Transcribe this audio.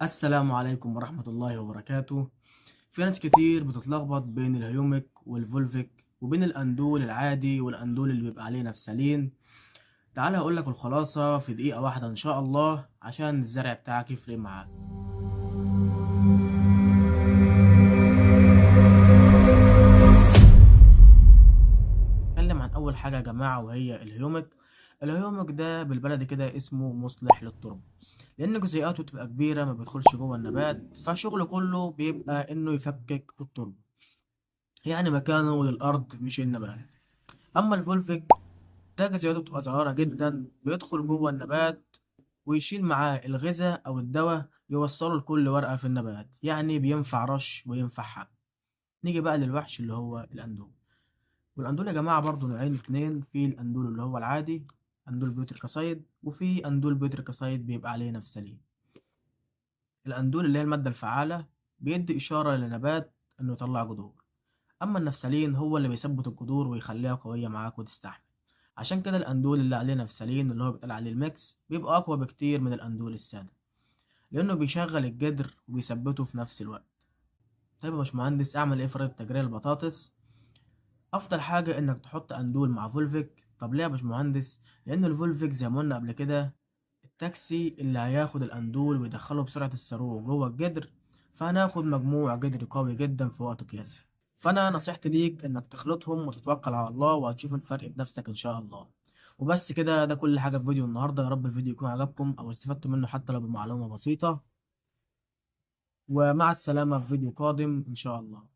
السلام عليكم ورحمة الله وبركاته. في ناس كتير بتتلخبط بين الهيومك والفولفيك وبين الأندول العادي والأندول اللي بيبقى عليه نفسلين. تعال هقولك الخلاصة في دقيقة واحدة إن شاء الله عشان الزرع بتاعك يفرق معاك. نتكلم عن أول حاجة يا جماعة وهي الهيومك. الهيومك ده بالبلدي كده اسمه مصلح للتربة، لأن جزيئاته بتبقى كبيرة ما بيدخلش جوه النبات، فشغله كله بيبقى إنه يفكك التربة، يعني مكانه للأرض مش النبات. أما الفولفيك ده جزيئته بتبقى صغيرة جدا، بيدخل جوه النبات ويشيل معاه الغذاء أو الدواء يوصله لكل ورقة في النبات، يعني بينفع رش وينفع حب. نيجي بقى للوحش اللي هو الأندول. والأندول يا جماعة برضو نوعين اتنين، في الأندول اللي هو العادي أندول بيوتريكاسايد، وفي أندول بيوتريكاسايد بيبقى عليه نفسلين. الأندول اللي هي المادة الفعالة بيدي إشارة للنبات إنه يطلع جذور، أما النفسلين هو اللي بيثبت الجذور ويخليها قوية معاك وتستحمل. عشان كده الأندول اللي عليه نفسلين اللي هو بيتقال عليه الميكس بيبقى أقوى بكتير من الأندول السادة، لأنه بيشغل الجدر وبيثبته في نفس الوقت. طيب يا باشمهندس، أعمل إيه في ري تجريع البطاطس؟ أفضل حاجة إنك تحط أندول مع فولفيك. طب ليه يا باشمهندس؟ لأن الفولفيك زي ما قلنا قبل كده التاكسي اللي هياخد الأندول ويدخله بسرعة الصاروخ جوه الجدر، فهناخد مجموع جدري قوي جدا في وقت قياسي. فأنا نصيحتي ليك إنك تخلطهم وتتوكل على الله وهتشوف الفرق بنفسك إن شاء الله. وبس كده، ده كل حاجة في فيديو النهاردة. يا رب الفيديو يكون عجبكم أو استفدتوا منه حتى لو بمعلومة بسيطة، ومع السلامة في فيديو قادم إن شاء الله.